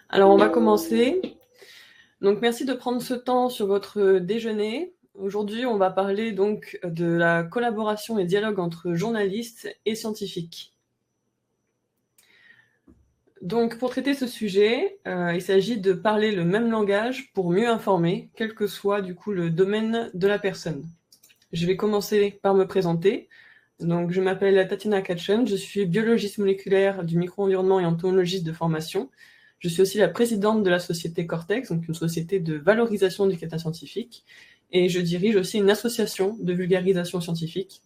Alors, on va commencer. Donc, merci de prendre ce temps sur votre déjeuner. Aujourd'hui, on va parler donc de la collaboration et dialogue entre journalistes et scientifiques. Donc, pour traiter ce sujet, il s'agit de parler le même langage pour mieux informer, quel que soit du coup le domaine de la personne. Je vais commencer par me présenter. Donc, je m'appelle Tatiana Katchen, je suis biologiste moléculaire du micro-environnement et entomologiste de formation. Je suis aussi la présidente de la société Cortex, donc une société de valorisation du capital scientifique, et je dirige aussi une association de vulgarisation scientifique.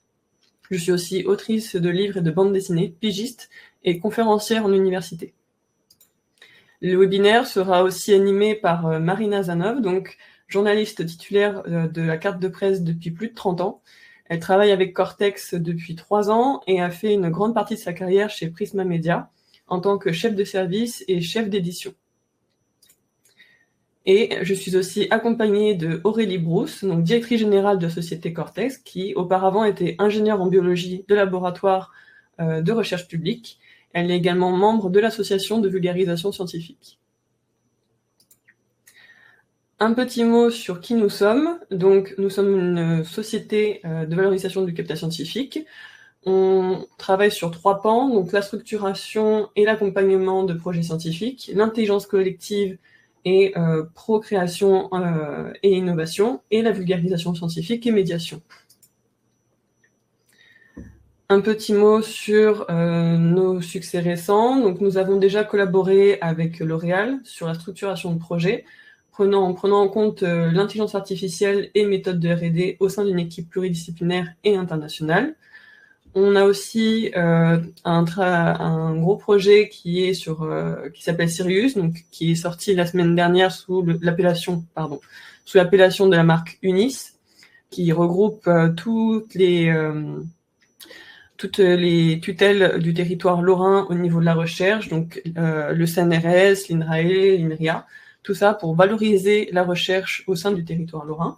Je suis aussi autrice de livres et de bandes dessinées, pigiste et conférencière en université. Le webinaire sera aussi animé par Marina Zanov, donc journaliste titulaire de la carte de presse depuis plus de 30 ans. Elle travaille avec Cortex depuis 3 ans et a fait une grande partie de sa carrière chez Prisma Media en tant que chef de service et chef d'édition. Et je suis aussi accompagnée de Aurélie Brousse, donc directrice générale de la société Cortex, qui auparavant était ingénieure en biologie de laboratoire de recherche publique. Elle est également membre de l'association de vulgarisation scientifique. Un petit mot sur qui nous sommes. Donc, nous sommes une société de valorisation du capital scientifique. On travaille sur 3 pans, donc la structuration et l'accompagnement de projets scientifiques, l'intelligence collective et procréation et innovation, et la vulgarisation scientifique et médiation. Un petit mot sur nos succès récents. Donc, nous avons déjà collaboré avec L'Oréal sur la structuration de projets, prenant en compte l'intelligence artificielle et méthodes de R&D au sein d'une équipe pluridisciplinaire et internationale. On a aussi un gros projet qui s'appelle Sirius, donc qui est sorti la semaine dernière sous l'appellation de la marque Unis, qui regroupe toutes les tutelles du territoire lorrain au niveau de la recherche, donc le CNRS, l'INRAE, l'INRIA, tout ça pour valoriser la recherche au sein du territoire lorrain.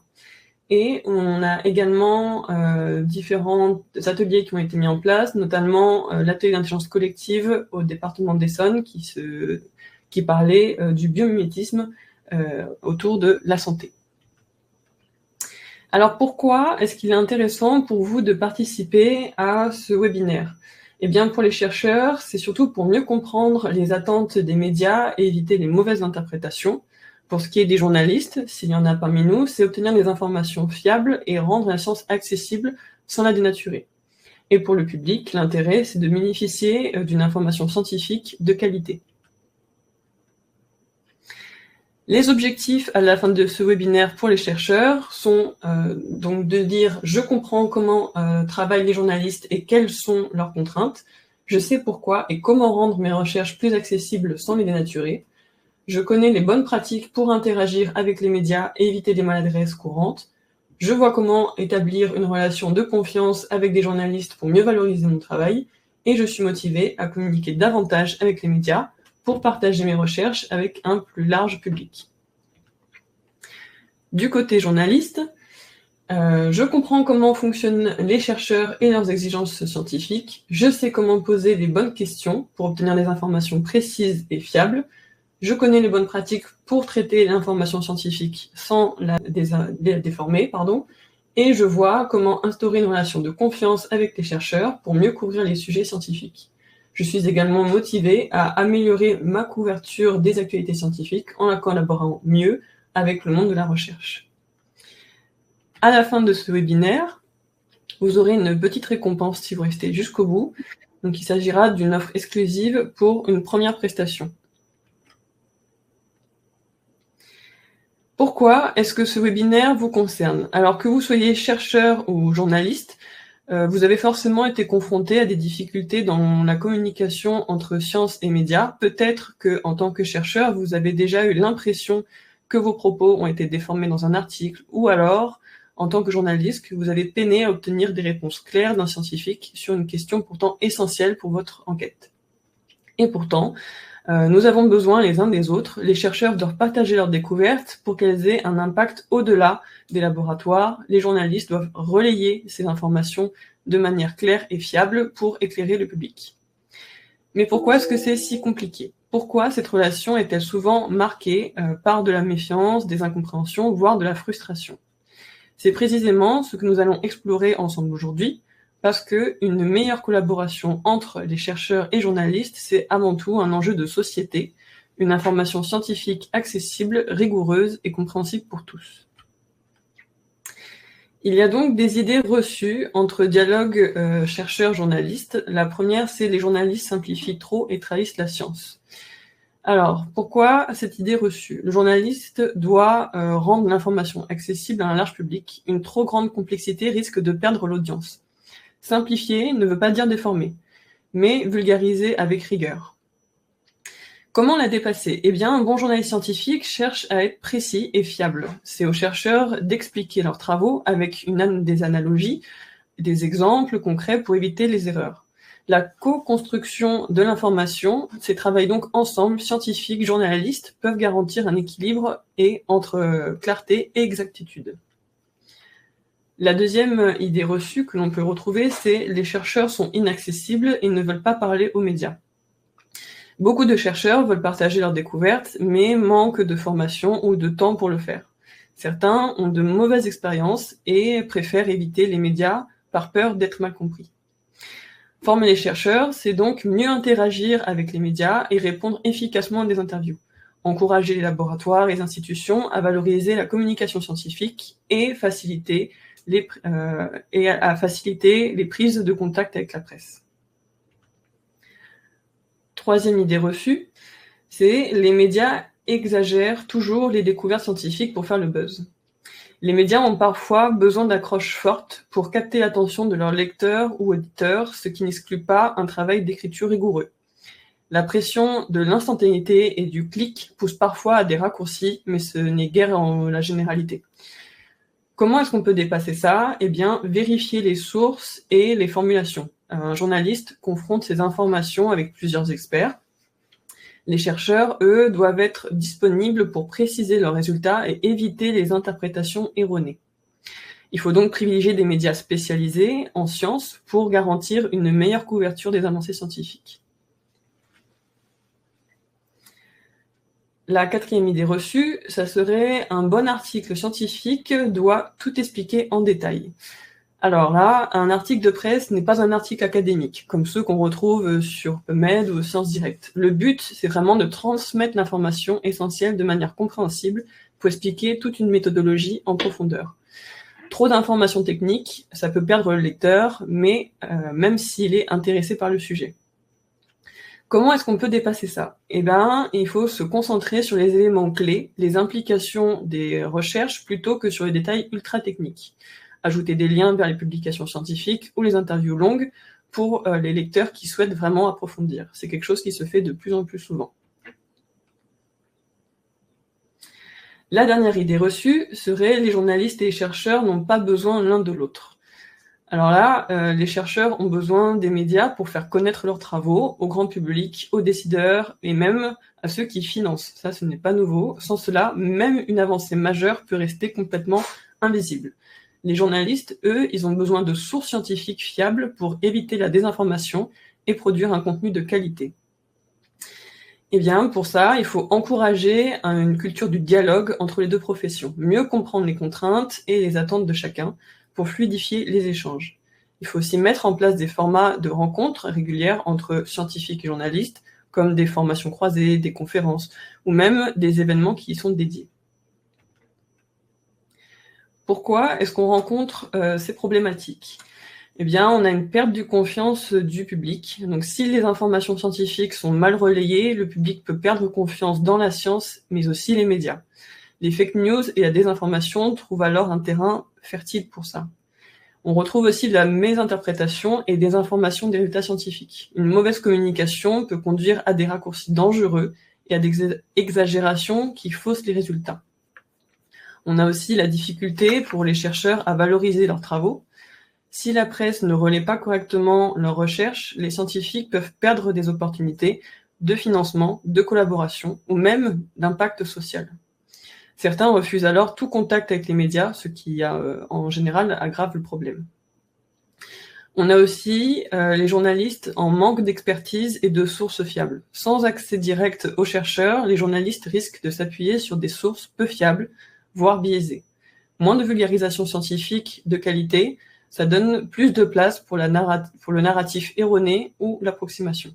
Et on a également différents ateliers qui ont été mis en place, notamment l'atelier d'intelligence collective au département d'Essonne qui parlait du biomimétisme autour de la santé. Alors pourquoi est-ce qu'il est intéressant pour vous de participer à ce webinaire ? Eh bien pour les chercheurs, c'est surtout pour mieux comprendre les attentes des médias et éviter les mauvaises interprétations. Pour ce qui est des journalistes, s'il y en a parmi nous, c'est obtenir des informations fiables et rendre la science accessible sans la dénaturer. Et pour le public, l'intérêt, c'est de bénéficier d'une information scientifique de qualité. Les objectifs à la fin de ce webinaire pour les chercheurs sont donc de dire « je comprends comment travaillent les journalistes et quelles sont leurs contraintes, je sais pourquoi et comment rendre mes recherches plus accessibles sans les dénaturer, je connais les bonnes pratiques pour interagir avec les médias et éviter des maladresses courantes, je vois comment établir une relation de confiance avec des journalistes pour mieux valoriser mon travail, et je suis motivée à communiquer davantage avec les médias pour partager mes recherches avec un plus large public. » Du côté journaliste, je comprends comment fonctionnent les chercheurs et leurs exigences scientifiques, je sais comment poser les bonnes questions pour obtenir des informations précises et fiables, je connais les bonnes pratiques pour traiter l'information scientifique sans la déformer, et je vois comment instaurer une relation de confiance avec les chercheurs pour mieux couvrir les sujets scientifiques. Je suis également motivée à améliorer ma couverture des actualités scientifiques en la collaborant mieux avec le monde de la recherche. À la fin de ce webinaire, vous aurez une petite récompense si vous restez jusqu'au bout. Donc, il s'agira d'une offre exclusive pour une première prestation. Pourquoi est-ce que ce webinaire vous concerne ? Alors que vous soyez chercheur ou journaliste, vous avez forcément été confronté à des difficultés dans la communication entre science et médias. Peut-être qu'en tant que chercheur, vous avez déjà eu l'impression que vos propos ont été déformés dans un article, ou alors, en tant que journaliste, que vous avez peiné à obtenir des réponses claires d'un scientifique sur une question pourtant essentielle pour votre enquête. Et pourtant, nous avons besoin les uns des autres, les chercheurs doivent partager leurs découvertes pour qu'elles aient un impact au-delà des laboratoires, les journalistes doivent relayer ces informations de manière claire et fiable pour éclairer le public. Mais pourquoi est-ce que c'est si compliqué? Pourquoi cette relation est-elle souvent marquée par de la méfiance, des incompréhensions, voire de la frustration? C'est précisément ce que nous allons explorer ensemble aujourd'hui, parce qu'une meilleure collaboration entre les chercheurs et journalistes, c'est avant tout un enjeu de société, une information scientifique accessible, rigoureuse et compréhensible pour tous. Il y a donc des idées reçues entre dialogue chercheurs-journalistes. La première, c'est les journalistes simplifient trop et trahissent la science. Alors, pourquoi cette idée reçue? Le journaliste doit rendre l'information accessible à un large public. Une trop grande complexité risque de perdre l'audience. Simplifier ne veut pas dire déformer, mais vulgariser avec rigueur. Comment la dépasser? Eh bien, un bon journaliste scientifique cherche à être précis et fiable. C'est aux chercheurs d'expliquer leurs travaux avec des analogies, des exemples concrets pour éviter les erreurs. La co-construction de l'information, ces travaillent donc ensemble, scientifiques, journalistes, peuvent garantir un équilibre entre clarté et exactitude. La deuxième idée reçue que l'on peut retrouver, c'est les chercheurs sont inaccessibles et ne veulent pas parler aux médias. Beaucoup de chercheurs veulent partager leurs découvertes, mais manquent de formation ou de temps pour le faire. Certains ont de mauvaises expériences et préfèrent éviter les médias par peur d'être mal compris. Former les chercheurs, c'est donc mieux interagir avec les médias et répondre efficacement à des interviews. Encourager les laboratoires et les institutions à valoriser la communication scientifique et faciliter les prises de contact avec la presse. Troisième idée reçue, c'est les médias exagèrent toujours les découvertes scientifiques pour faire le buzz. Les médias ont parfois besoin d'accroches fortes pour capter l'attention de leurs lecteurs ou auditeurs, ce qui n'exclut pas un travail d'écriture rigoureux. La pression de l'instantanéité et du clic pousse parfois à des raccourcis, mais ce n'est guère en la généralité. Comment est-ce qu'on peut dépasser ça? Eh bien, vérifier les sources et les formulations. Un journaliste confronte ces informations avec plusieurs experts. Les chercheurs, eux, doivent être disponibles pour préciser leurs résultats et éviter les interprétations erronées. Il faut donc privilégier des médias spécialisés en sciences pour garantir une meilleure couverture des avancées scientifiques. La quatrième idée reçue, ça serait un bon article scientifique doit tout expliquer en détail. Alors là, un article de presse n'est pas un article académique, comme ceux qu'on retrouve sur PubMed ou Sciences Direct. Le but, c'est vraiment de transmettre l'information essentielle de manière compréhensible pour expliquer toute une méthodologie en profondeur. Trop d'informations techniques, ça peut perdre le lecteur, mais même s'il est intéressé par le sujet. Comment est-ce qu'on peut dépasser ça? Eh bien, il faut se concentrer sur les éléments clés, les implications des recherches, plutôt que sur les détails ultra techniques. Ajouter des liens vers les publications scientifiques ou les interviews longues pour les lecteurs qui souhaitent vraiment approfondir. C'est quelque chose qui se fait de plus en plus souvent. La dernière idée reçue serait les journalistes et les chercheurs n'ont pas besoin l'un de l'autre. Alors là, les chercheurs ont besoin des médias pour faire connaître leurs travaux au grand public, aux décideurs et même à ceux qui financent. Ça, ce n'est pas nouveau. Sans cela, même une avancée majeure peut rester complètement invisible. Les journalistes, eux, ils ont besoin de sources scientifiques fiables pour éviter la désinformation et produire un contenu de qualité. Eh bien, pour ça, il faut encourager une culture du dialogue entre les deux professions, mieux comprendre les contraintes et les attentes de chacun pour fluidifier les échanges. Il faut aussi mettre en place des formats de rencontres régulières entre scientifiques et journalistes, comme des formations croisées, des conférences, ou même des événements qui y sont dédiés. Pourquoi est-ce qu'on rencontre ces problématiques? Eh bien, on a une perte de confiance du public. Donc, si les informations scientifiques sont mal relayées, le public peut perdre confiance dans la science, mais aussi les médias. Les fake news et la désinformation trouvent alors un terrain fertile pour ça. On retrouve aussi de la mésinterprétation et des informations des résultats scientifiques. Une mauvaise communication peut conduire à des raccourcis dangereux et à des exagérations qui faussent les résultats. On a aussi la difficulté pour les chercheurs à valoriser leurs travaux. Si la presse ne relaie pas correctement leurs recherches, les scientifiques peuvent perdre des opportunités de financement, de collaboration ou même d'impact social. Certains refusent alors tout contact avec les médias, ce qui en général aggrave le problème. On a aussi les journalistes en manque d'expertise et de sources fiables. Sans accès direct aux chercheurs, les journalistes risquent de s'appuyer sur des sources peu fiables, voire biaisées. Moins de vulgarisation scientifique de qualité, ça donne plus de place pour le narratif erroné ou l'approximation.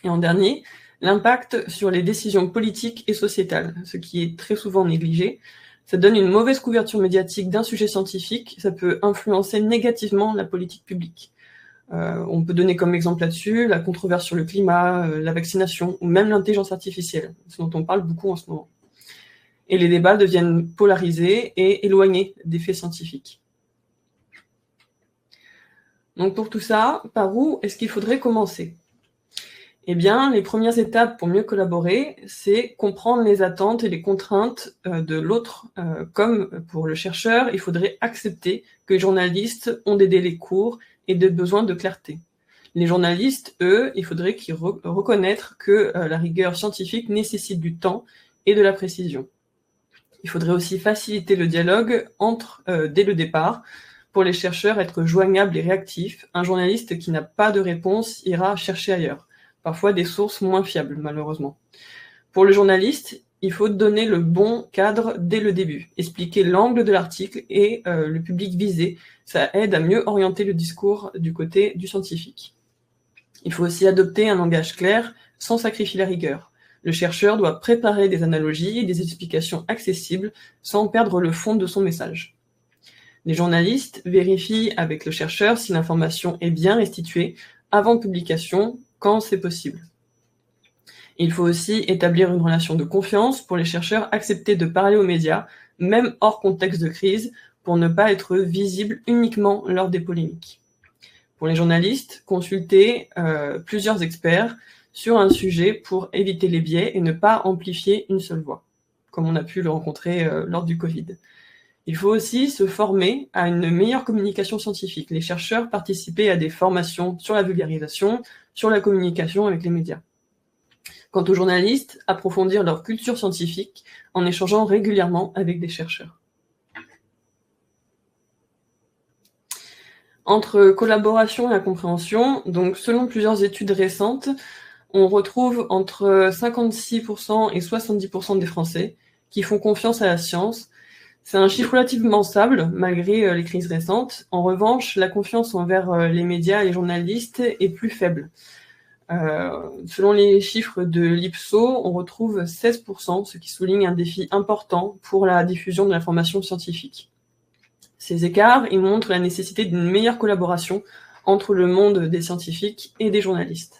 Et en dernier, l'impact sur les décisions politiques et sociétales, ce qui est très souvent négligé. Ça donne une mauvaise couverture médiatique d'un sujet scientifique, ça peut influencer négativement la politique publique. On peut donner comme exemple là-dessus la controverse sur le climat, la vaccination, ou même l'intelligence artificielle, ce dont on parle beaucoup en ce moment. Et les débats deviennent polarisés et éloignés des faits scientifiques. Donc pour tout ça, par où est-ce qu'il faudrait commencer ? Eh bien, les premières étapes pour mieux collaborer, c'est comprendre les attentes et les contraintes de l'autre. Comme pour le chercheur, il faudrait accepter que les journalistes ont des délais courts et des besoins de clarté. Les journalistes, eux, il faudrait qu'ils reconnaissent que la rigueur scientifique nécessite du temps et de la précision. Il faudrait aussi faciliter le dialogue dès le départ. Pour les chercheurs, être joignable et réactif. Un journaliste qui n'a pas de réponse ira chercher ailleurs. Parfois des sources moins fiables, malheureusement. Pour le journaliste, il faut donner le bon cadre dès le début, expliquer l'angle de l'article et le public visé. Ça aide à mieux orienter le discours du côté du scientifique. Il faut aussi adopter un langage clair sans sacrifier la rigueur. Le chercheur doit préparer des analogies et des explications accessibles sans perdre le fond de son message. Les journalistes vérifient avec le chercheur si l'information est bien restituée avant publication, quand c'est possible. Il faut aussi établir une relation de confiance pour les chercheurs, accepter de parler aux médias, même hors contexte de crise, pour ne pas être visible uniquement lors des polémiques. Pour les journalistes, consulter plusieurs experts sur un sujet pour éviter les biais et ne pas amplifier une seule voix, comme on a pu le rencontrer lors du Covid. Il faut aussi se former à une meilleure communication scientifique. Les chercheurs participer à des formations sur la vulgarisation, sur la communication avec les médias. Quant aux journalistes, approfondir leur culture scientifique en échangeant régulièrement avec des chercheurs. Entre collaboration et incompréhension, donc selon plusieurs études récentes, on retrouve entre 56% et 70% des Français qui font confiance à la science. C'est un chiffre relativement stable, malgré les crises récentes. En revanche, la confiance envers les médias et les journalistes est plus faible. Selon les chiffres de l'IPSO, on retrouve 16%, ce qui souligne un défi important pour la diffusion de l'information scientifique. Ces écarts, ils montrent la nécessité d'une meilleure collaboration entre le monde des scientifiques et des journalistes.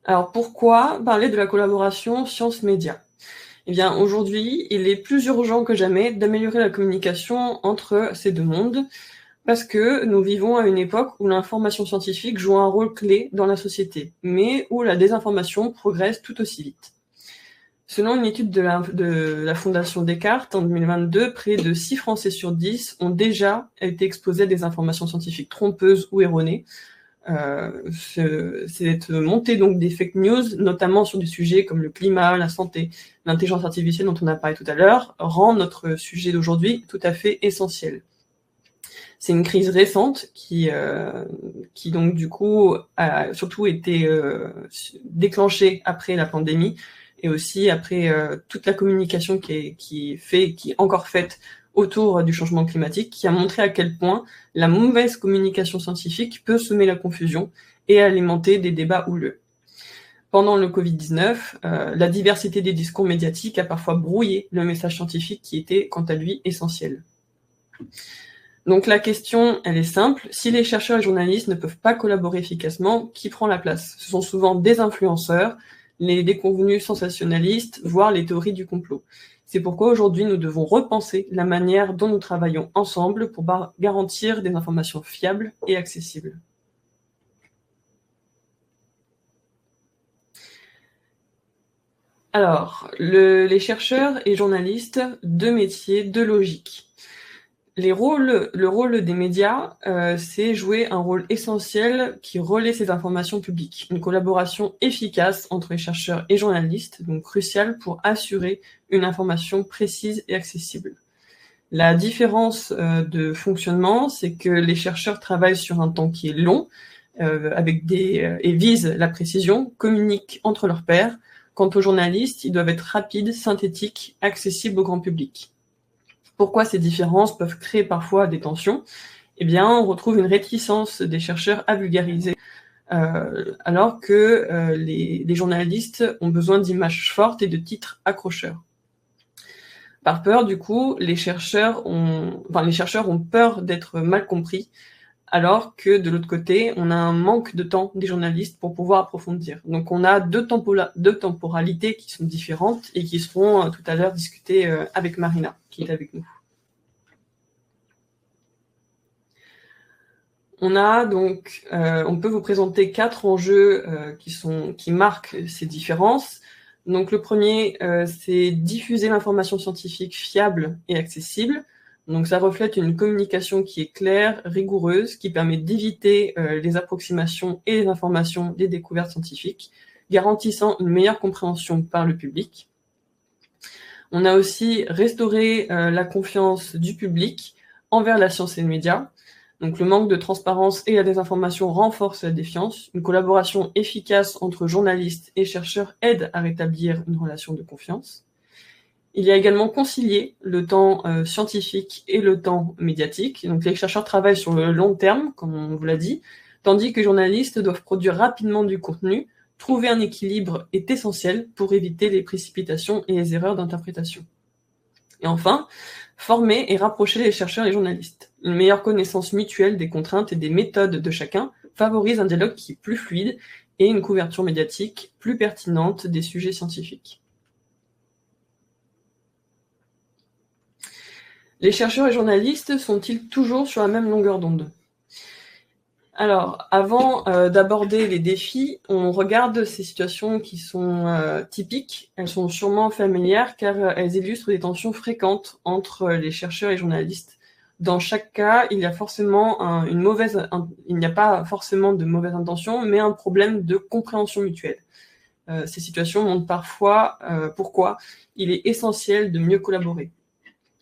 Alors pourquoi parler de la collaboration science-média ? Eh bien aujourd'hui, il est plus urgent que jamais d'améliorer la communication entre ces deux mondes, parce que nous vivons à une époque où l'information scientifique joue un rôle clé dans la société, mais où la désinformation progresse tout aussi vite. Selon une étude de la Fondation Descartes, en 2022, près de 6 Français sur 10 ont déjà été exposés à des informations scientifiques trompeuses ou erronées. Cette montée donc des fake news, notamment sur des sujets comme le climat, la santé, l'intelligence artificielle dont on a parlé tout à l'heure, rend notre sujet d'aujourd'hui tout à fait essentiel. C'est une crise récente qui donc du coup a surtout été déclenchée après la pandémie et aussi après toute la communication qui est encore faite autour du changement climatique, qui a montré à quel point la mauvaise communication scientifique peut semer la confusion et alimenter des débats houleux. Pendant le Covid-19, la diversité des discours médiatiques a parfois brouillé le message scientifique qui était, quant à lui, essentiel. Donc la question, elle est simple. Si les chercheurs et journalistes ne peuvent pas collaborer efficacement, qui prend la place ? Ce sont souvent des influenceurs, les déconvenus sensationnalistes, voire les théories du complot. C'est pourquoi aujourd'hui, nous devons repenser la manière dont nous travaillons ensemble pour garantir des informations fiables et accessibles. Alors, les chercheurs et journalistes, deux métiers, deux logiques. Le rôle des médias, c'est jouer un rôle essentiel qui relaie ces informations publiques. Une collaboration efficace entre les chercheurs et journalistes, donc cruciale pour assurer une information précise et accessible. La différence de fonctionnement, c'est que les chercheurs travaillent sur un temps qui est long, et visent la précision, communiquent entre leurs pairs. Quant aux journalistes, ils doivent être rapides, synthétiques, accessibles au grand public. Pourquoi ces différences peuvent créer parfois des tensions? Eh bien, on retrouve une réticence des chercheurs à vulgariser, alors que les journalistes ont besoin d'images fortes et de titres accrocheurs. Par peur, du coup, les chercheurs ont peur d'être mal compris, alors que de l'autre côté, on a un manque de temps des journalistes pour pouvoir approfondir. Donc on a deux temporalités qui sont différentes et qui seront tout à l'heure discutées avec Marina, qui est avec nous. On peut vous présenter 4 enjeux qui marquent ces différences. Donc le premier, c'est diffuser l'information scientifique fiable et accessible. Donc ça reflète une communication qui est claire, rigoureuse, qui permet d'éviter les approximations et les informations des découvertes scientifiques, garantissant une meilleure compréhension par le public. On a aussi restauré la confiance du public envers la science et les médias. Donc le manque de transparence et la désinformation renforcent la défiance. Une collaboration efficace entre journalistes et chercheurs aide à rétablir une relation de confiance. Il y a également concilié le temps scientifique et le temps médiatique. Donc les chercheurs travaillent sur le long terme, comme on vous l'a dit, tandis que les journalistes doivent produire rapidement du contenu. Trouver un équilibre est essentiel pour éviter les précipitations et les erreurs d'interprétation. Et enfin, former et rapprocher les chercheurs et les journalistes. Une meilleure connaissance mutuelle des contraintes et des méthodes de chacun favorise un dialogue qui est plus fluide et une couverture médiatique plus pertinente des sujets scientifiques. Les chercheurs et journalistes sont-ils toujours sur la même longueur d'onde? Alors, avant d'aborder les défis, on regarde ces situations qui sont typiques. Elles sont sûrement familières car elles illustrent des tensions fréquentes entre les chercheurs et les journalistes. Dans chaque cas, il n'y a pas forcément de mauvaise intention, mais un problème de compréhension mutuelle. Ces situations montrent parfois pourquoi il est essentiel de mieux collaborer.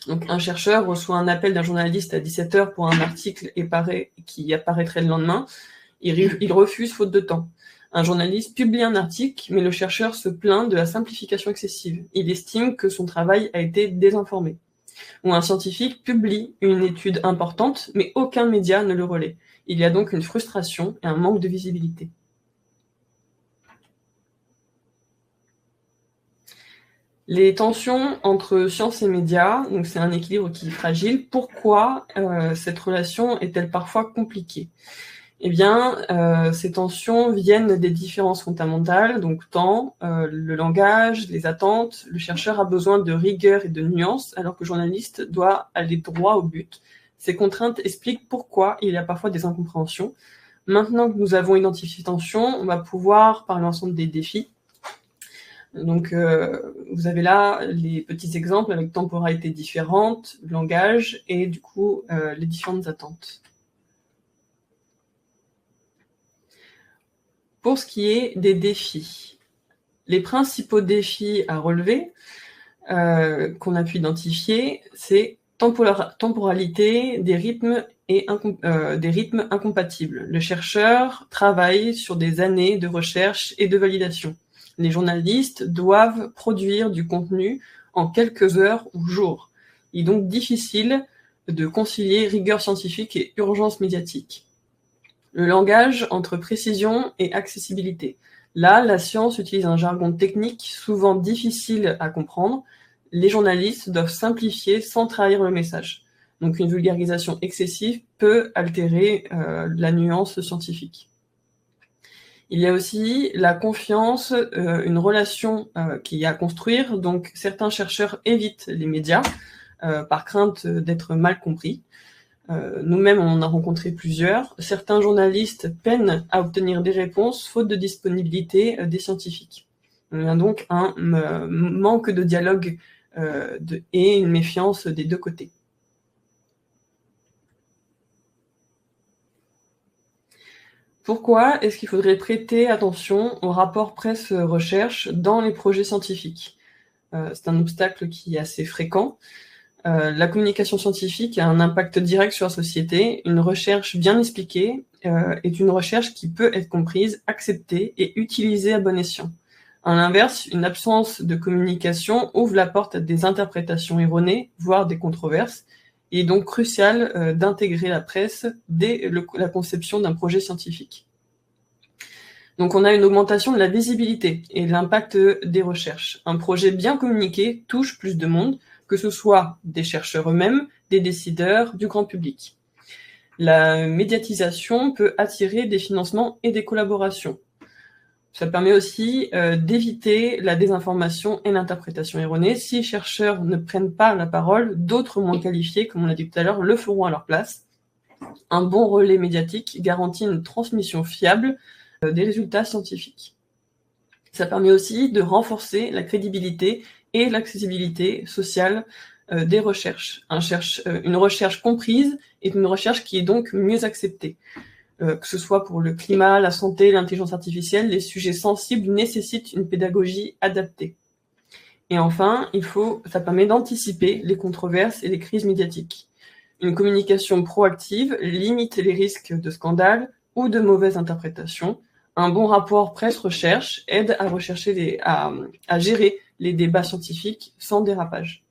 Donc, un chercheur reçoit un appel d'un journaliste à 17h pour un article qui apparaîtrait le lendemain. Il refuse faute de temps. Un journaliste publie un article, mais le chercheur se plaint de la simplification excessive. Il estime que son travail a été désinformé. Ou un scientifique publie une étude importante, mais aucun média ne le relaie. Il y a donc une frustration et un manque de visibilité. Les tensions entre science et médias, donc c'est un équilibre qui est fragile. Pourquoi cette relation est-elle parfois compliquée? Eh bien, ces tensions viennent des différences fondamentales, donc temps, le langage, les attentes. Le chercheur a besoin de rigueur et de nuance, alors que le journaliste doit aller droit au but. Ces contraintes expliquent pourquoi il y a parfois des incompréhensions. Maintenant que nous avons identifié ces tensions, on va pouvoir parler ensemble des défis. Donc, vous avez là les petits exemples avec temporalité différente, langage et du coup les différentes attentes. Pour ce qui est des défis, les principaux défis à relever qu'on a pu identifier, c'est temporalité des rythmes incompatibles. Le chercheur travaille sur des années de recherche et de validation. Les journalistes doivent produire du contenu en quelques heures ou jours. Il est donc difficile de concilier rigueur scientifique et urgence médiatique. Le langage entre précision et accessibilité. Là, la science utilise un jargon technique souvent difficile à comprendre. Les journalistes doivent simplifier sans trahir le message. Donc une vulgarisation excessive peut altérer la nuance scientifique. Il y a aussi la confiance, une relation qu'il y a à construire. Donc certains chercheurs évitent les médias par crainte d'être mal compris. Nous-mêmes, on en a rencontré plusieurs. Certains journalistes peinent à obtenir des réponses faute de disponibilité des scientifiques. Il y a donc un manque de dialogue et une méfiance des deux côtés. Pourquoi est-ce qu'il faudrait prêter attention au rapport presse-recherche dans les projets scientifiques? C'est un obstacle qui est assez fréquent. La communication scientifique a un impact direct sur la société. Une recherche bien expliquée est une recherche qui peut être comprise, acceptée et utilisée à bon escient. À l'inverse, une absence de communication ouvre la porte à des interprétations erronées, voire des controverses. Il est donc crucial d'intégrer la presse dès la conception d'un projet scientifique. Donc on a une augmentation de la visibilité et de l'impact des recherches. Un projet bien communiqué touche plus de monde, que ce soit des chercheurs eux-mêmes, des décideurs, du grand public. La médiatisation peut attirer des financements et des collaborations. Ça permet aussi d'éviter la désinformation et l'interprétation erronée. Si les chercheurs ne prennent pas la parole, d'autres moins qualifiés, comme on l'a dit tout à l'heure, le feront à leur place. Un bon relais médiatique garantit une transmission fiable des résultats scientifiques. Ça permet aussi de renforcer la crédibilité et l'accessibilité sociale des recherches. Une recherche comprise est une recherche qui est donc mieux acceptée. Que ce soit pour le climat, la santé, l'intelligence artificielle, les sujets sensibles nécessitent une pédagogie adaptée. Et enfin, ça permet d'anticiper les controverses et les crises médiatiques. Une communication proactive limite les risques de scandale ou de mauvaises interprétations. Un bon rapport presse-recherche aide à gérer les débats scientifiques sans dérapage.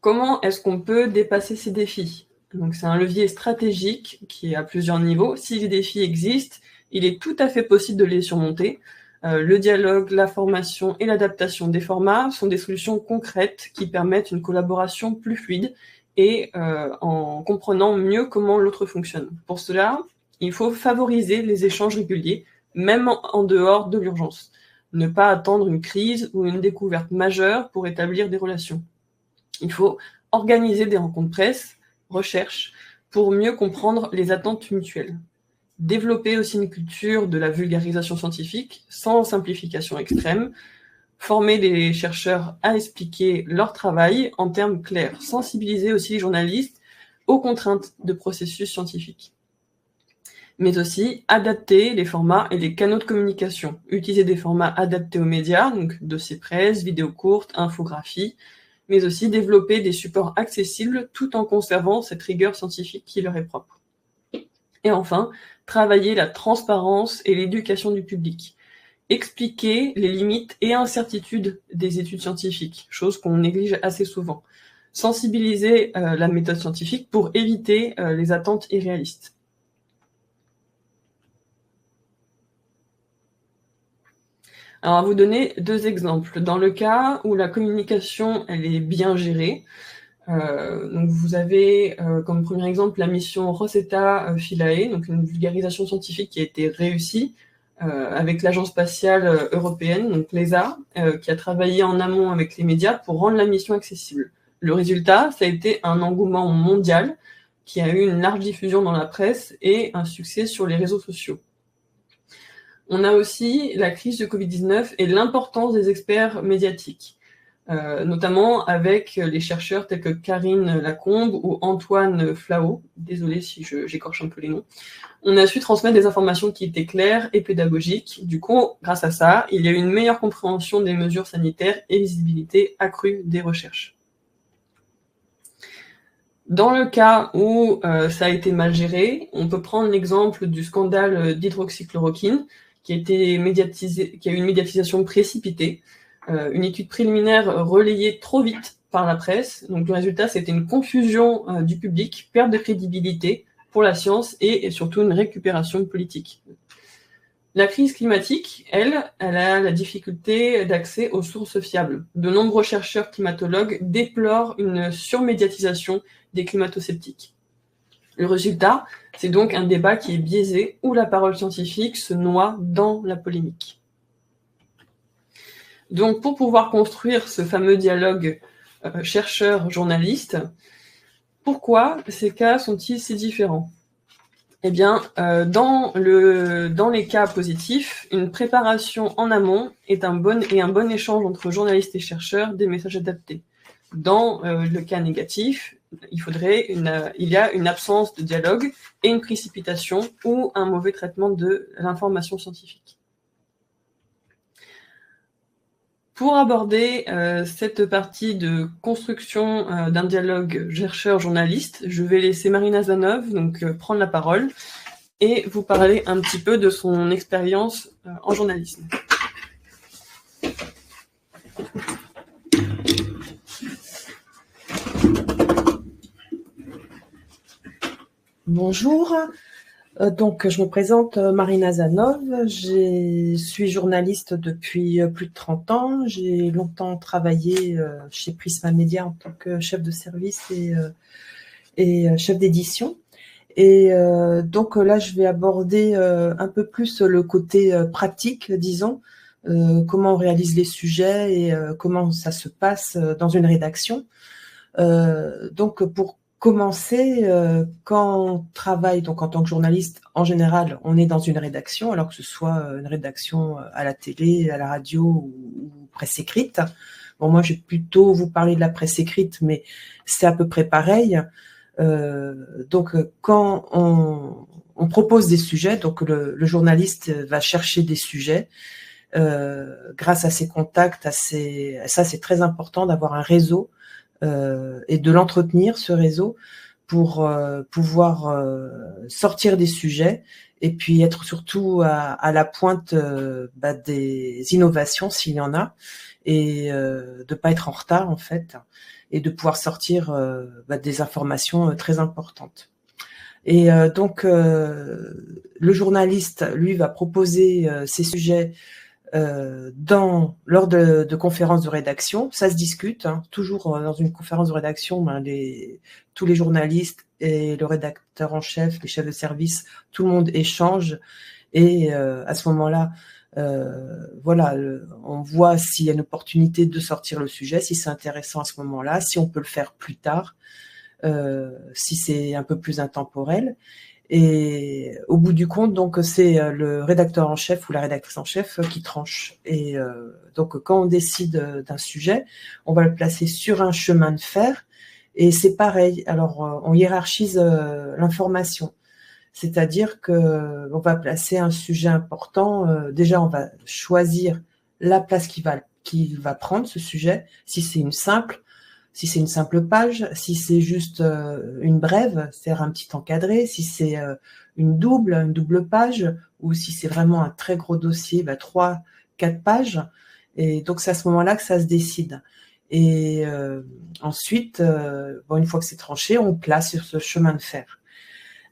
Comment est-ce qu'on peut dépasser ces défis ? Donc, c'est un levier stratégique qui est à plusieurs niveaux. Si les défis existent, il est tout à fait possible de les surmonter. Le dialogue, la formation et l'adaptation des formats sont des solutions concrètes qui permettent une collaboration plus fluide et en comprenant mieux comment l'autre fonctionne. Pour cela, il faut favoriser les échanges réguliers, même en dehors de l'urgence. Ne pas attendre une crise ou une découverte majeure pour établir des relations. Il faut organiser des rencontres presse, recherche, pour mieux comprendre les attentes mutuelles. Développer aussi une culture de la vulgarisation scientifique, sans simplification extrême. Former les chercheurs à expliquer leur travail en termes clairs. Sensibiliser aussi les journalistes aux contraintes de processus scientifiques. Mais aussi adapter les formats et les canaux de communication. Utiliser des formats adaptés aux médias, donc dossiers presse, vidéos courtes, infographies, mais aussi développer des supports accessibles tout en conservant cette rigueur scientifique qui leur est propre. Et enfin, travailler la transparence et l'éducation du public. Expliquer les limites et incertitudes des études scientifiques, chose qu'on néglige assez souvent. Sensibiliser la méthode scientifique pour éviter les attentes irréalistes. Alors, à vous donner 2 exemples. Dans le cas où la communication elle est bien gérée, donc vous avez comme premier exemple la mission Rosetta Philae, donc une vulgarisation scientifique qui a été réussie avec l'Agence spatiale européenne, donc l'ESA, qui a travaillé en amont avec les médias pour rendre la mission accessible. Le résultat, ça a été un engouement mondial qui a eu une large diffusion dans la presse et un succès sur les réseaux sociaux. On a aussi la crise de Covid-19 et l'importance des experts médiatiques, notamment avec les chercheurs tels que Karine Lacombe ou Antoine Flao, désolé si j'écorche un peu les noms. On a su transmettre des informations qui étaient claires et pédagogiques. Du coup, grâce à ça, il y a eu une meilleure compréhension des mesures sanitaires et visibilité accrue des recherches. Dans le cas où ça a été mal géré, on peut prendre l'exemple du scandale d'hydroxychloroquine, qui a eu une médiatisation précipitée, une étude préliminaire relayée trop vite par la presse. Donc le résultat, c'était une confusion du public, perte de crédibilité pour la science et surtout une récupération politique. La crise climatique, elle a la difficulté d'accès aux sources fiables. De nombreux chercheurs climatologues déplorent une surmédiatisation des climato-sceptiques. Le résultat, c'est donc un débat qui est biaisé, où la parole scientifique se noie dans la polémique. Donc, pour pouvoir construire ce fameux dialogue chercheur-journaliste, pourquoi ces cas sont-ils si différents ? Eh bien, dans les cas positifs, une préparation en amont est un bon échange entre journalistes et chercheurs des messages adaptés. Dans le cas négatif, il y a une absence de dialogue et une précipitation ou un mauvais traitement de l'information scientifique. Pour aborder cette partie de construction d'un dialogue chercheur-journaliste, je vais laisser Marina Zanov donc, prendre la parole et vous parler un petit peu de son expérience en journalisme. Bonjour, donc je me présente Marina Zanov, je suis journaliste depuis plus de 30 ans, j'ai longtemps travaillé chez Prisma Media en tant que chef de service et chef d'édition. Et donc là, je vais aborder un peu plus le côté pratique, disons, comment on réalise les sujets et comment ça se passe dans une rédaction. Donc pour commencer, quand on travaille donc en tant que journaliste, en général, on est dans une rédaction, alors que ce soit une rédaction à la télé, à la radio ou presse écrite. Bon, moi, je vais plutôt vous parler de la presse écrite, mais c'est à peu près pareil. Donc, quand on propose des sujets, donc le journaliste va chercher des sujets grâce à ses contacts, ça c'est très important d'avoir un réseau et de l'entretenir, ce réseau, pour pouvoir sortir des sujets et puis être surtout à la pointe des innovations s'il y en a, et de pas être en retard en fait, et de pouvoir sortir des informations très importantes. Et donc le journaliste, lui, va proposer ses sujets lors de conférences de rédaction. Ça se discute, hein, toujours dans une conférence de rédaction, tous les journalistes et le rédacteur en chef, les chefs de service, tout le monde échange, et à ce moment-là, voilà, on voit s'il y a une opportunité de sortir le sujet, si c'est intéressant à ce moment-là, si on peut le faire plus tard, si c'est un peu plus intemporel. Et au bout du compte, donc c'est le rédacteur en chef ou la rédactrice en chef qui tranche. Et donc quand on décide d'un sujet, on va le placer sur un chemin de fer. Et c'est pareil. Alors on hiérarchise l'information, c'est-à-dire que on va placer un sujet important. Déjà, on va choisir la place qu'il va prendre, ce sujet. Si c'est une simple page, si c'est juste une brève, c'est-à-dire un petit encadré, si c'est une double page, ou si c'est vraiment un très gros dossier, 3, 4 pages. Et donc c'est à ce moment-là que ça se décide. Et ensuite, une fois que c'est tranché, on place sur ce chemin de fer.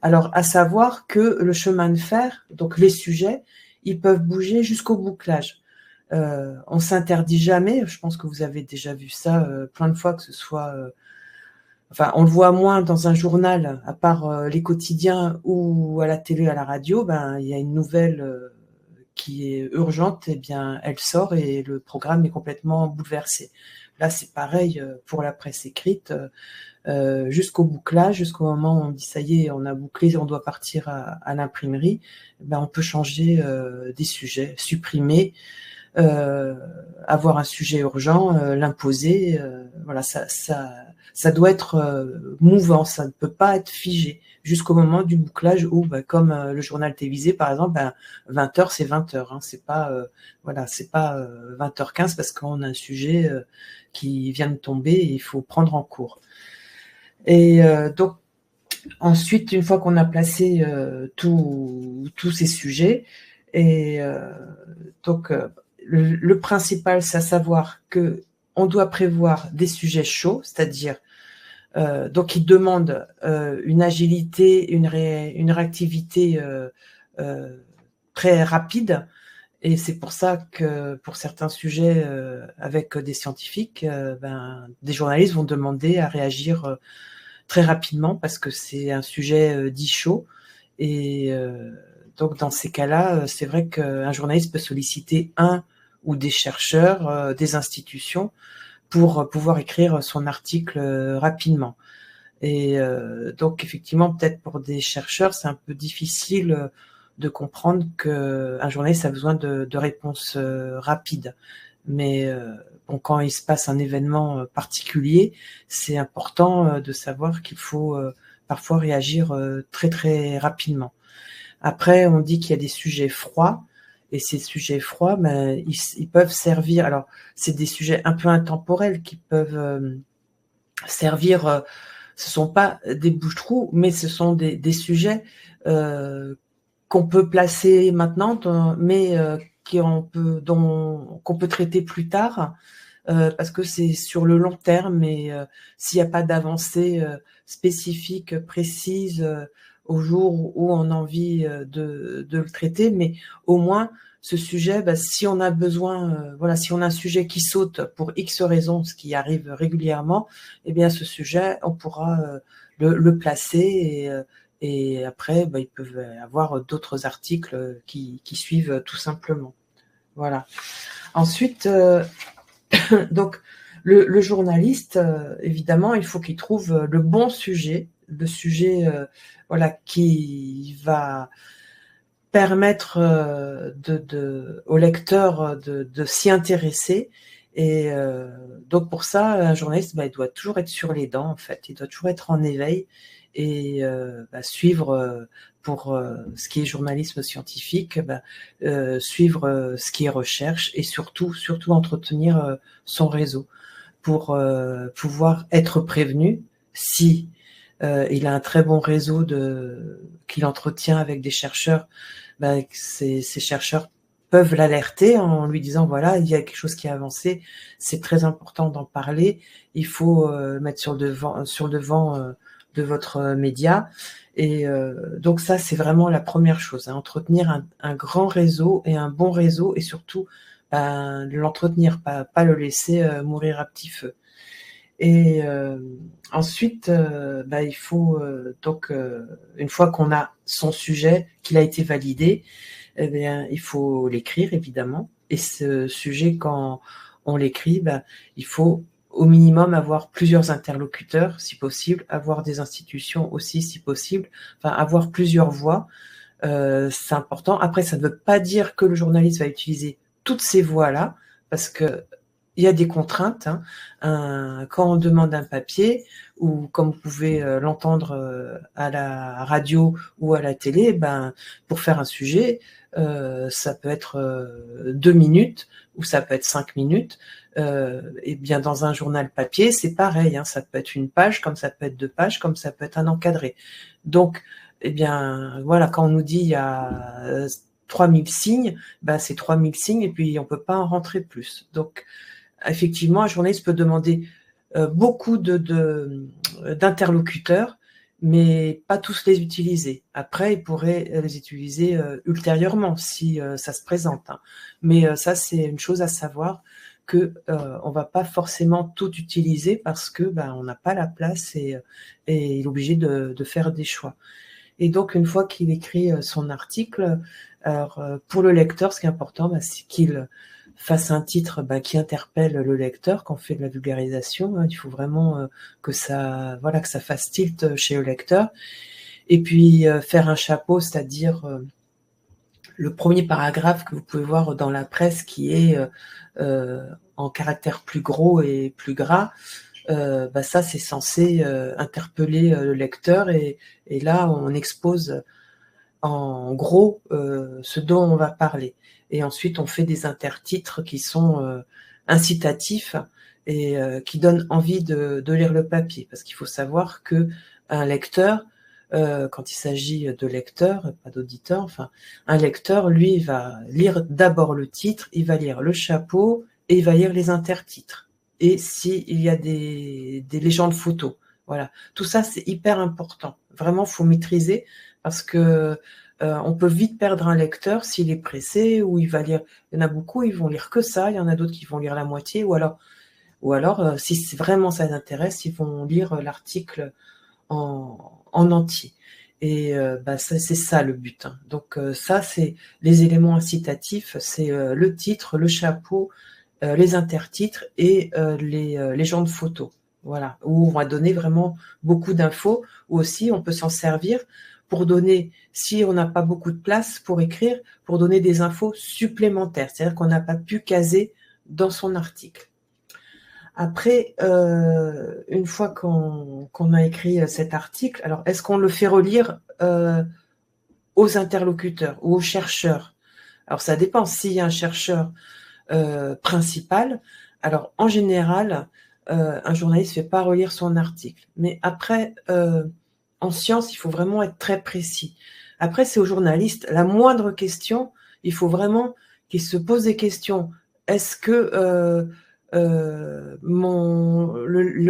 Alors, à savoir que le chemin de fer, donc les sujets, ils peuvent bouger jusqu'au bouclage. On s'interdit jamais, je pense que vous avez déjà vu ça plein de fois, que ce soit... on le voit moins dans un journal, à part les quotidiens ou à la télé, à la radio, il y a une nouvelle qui est urgente, et bien elle sort et le programme est complètement bouleversé. Là, c'est pareil pour la presse écrite, jusqu'au bouclage, jusqu'au moment où on dit ça y est, on a bouclé, on doit partir à l'imprimerie, on peut changer des sujets, supprimer, avoir un sujet urgent, l'imposer, voilà, ça doit être mouvant, ça ne peut pas être figé jusqu'au moment du bouclage où, comme le journal télévisé par exemple, 20h c'est 20h, hein, c'est pas c'est pas 20h15 parce qu'on a un sujet qui vient de tomber et il faut prendre en cours. Et donc ensuite, une fois qu'on a placé tous ces sujets, et donc le principal, c'est à savoir que on doit prévoir des sujets chauds, c'est-à-dire donc ils demandent une agilité, une réactivité très rapide. Et c'est pour ça que pour certains sujets avec des scientifiques, des journalistes vont demander à réagir très rapidement parce que c'est un sujet dit chaud. Et donc dans ces cas-là, c'est vrai qu'un journaliste peut solliciter un ou des chercheurs, des institutions, pour pouvoir écrire son article rapidement. Et donc effectivement, peut-être pour des chercheurs, c'est un peu difficile de comprendre qu'un journaliste a besoin de réponses rapides. Mais quand il se passe un événement particulier, c'est important de savoir qu'il faut parfois réagir très très rapidement. Après, on dit qu'il y a des sujets froids Et ces sujets froids, ben, ils peuvent servir. Alors, c'est des sujets un peu intemporels qui peuvent servir. Ce sont pas des bouche-trous, mais ce sont des sujets qu'on peut placer maintenant, mais qu'on peut traiter plus tard, parce que c'est sur le long terme. Et s'il n'y a pas d'avancée spécifique, précise, au jour où on a envie de le traiter, mais au moins ce sujet, bah, si on a besoin, voilà, si on a un sujet qui saute pour X raisons, ce qui arrive régulièrement, eh bien ce sujet, on pourra le placer, et après, bah, ils peuvent avoir d'autres articles qui suivent tout simplement. Voilà. Ensuite, donc le journaliste, évidemment, il faut qu'il trouve le bon sujet, le sujet voilà, qui va permettre au lecteur de s'y intéresser. Et donc pour ça, un journaliste, bah, il doit toujours être sur les dents, en fait. Il doit toujours être en éveil et bah, suivre, pour ce qui est journalisme scientifique, bah, suivre ce qui est recherche, et surtout entretenir son réseau pour pouvoir être prévenu si il a un très bon réseau qu'il entretient avec des chercheurs. Bah, ces chercheurs peuvent l'alerter en lui disant, voilà, il y a quelque chose qui a avancé, c'est très important d'en parler, il faut mettre sur le devant de votre média. Et donc ça, c'est vraiment la première chose, hein, entretenir un grand réseau et un bon réseau, et surtout l'entretenir, pas le laisser mourir à petit feu. Et ensuite, bah, il faut donc, une fois qu'on a son sujet, qu'il a été validé, eh bien, il faut l'écrire, évidemment. Et ce sujet, quand on l'écrit, bah, il faut au minimum avoir plusieurs interlocuteurs, si possible, avoir des institutions aussi, si possible, enfin, avoir plusieurs voix. C'est important. Après, ça ne veut pas dire que le journaliste va utiliser toutes ces voix-là, parce que il y a des contraintes, hein. Quand on demande un papier, ou comme vous pouvez l'entendre à la radio ou à la télé, ben, pour faire un sujet, ça peut être 2 minutes, ou ça peut être 5 minutes. Et bien dans un journal papier, c'est pareil, hein, ça peut être une page, comme ça peut être 2 pages, comme ça peut être un encadré. Donc, eh bien, voilà, quand on nous dit il y a 3000 signes, ben, c'est 3000 signes, et puis on peut pas en rentrer plus. Donc, effectivement, un journaliste peut demander beaucoup d'interlocuteurs, mais pas tous les utiliser. Après, il pourrait les utiliser ultérieurement si ça se présente, hein. Mais ça, c'est une chose à savoir, que on va pas forcément tout utiliser, parce que on n'a pas la place, et il est obligé de faire des choix. Et donc, une fois qu'il écrit son article, alors pour le lecteur, ce qui est important, c'est qu'il fasse un titre qui interpelle le lecteur. Quand on fait de la vulgarisation, hein, il faut vraiment que ça fasse tilt chez le lecteur. Et puis faire un chapeau, c'est-à-dire le premier paragraphe que vous pouvez voir dans la presse, qui est en caractères plus gros et plus gras. Ça, c'est censé interpeller le lecteur, et là, on expose en gros ce dont on va parler. Et ensuite, on fait des intertitres qui sont incitatifs, et qui donnent envie de lire le papier. Parce qu'il faut savoir que un lecteur, quand il s'agit de lecteur, pas d'auditeur, enfin, un lecteur, lui, il va lire d'abord le titre, il va lire le chapeau, et il va lire les intertitres. Et s'il y a des légendes photos. Voilà. Tout ça, c'est hyper important. Vraiment, faut maîtriser, parce que on peut vite perdre un lecteur s'il est pressé, ou il va lire. Il y en a beaucoup, ils vont lire que ça. Il y en a d'autres qui vont lire la moitié, ou alors, si vraiment ça les intéresse, ils vont lire l'article en entier. Et c'est ça le but, hein. Donc ça, c'est les éléments incitatifs, c'est le titre, le chapeau, les intertitres, et les légendes photos. Voilà, où on va donner vraiment beaucoup d'infos, ou aussi on peut s'en servir pour donner, si on n'a pas beaucoup de place pour écrire, pour donner des infos supplémentaires, c'est-à-dire qu'on n'a pas pu caser dans son article. Après, une fois qu'on a écrit cet article, alors est-ce qu'on le fait relire aux interlocuteurs ou aux chercheurs? Alors ça dépend. S'il y a un chercheur principal, alors en général, un journaliste ne fait pas relire son article. Mais après, en science, il faut vraiment être très précis. Après, c'est au journaliste. La moindre question, il faut vraiment qu'il se pose des questions. Est-ce que le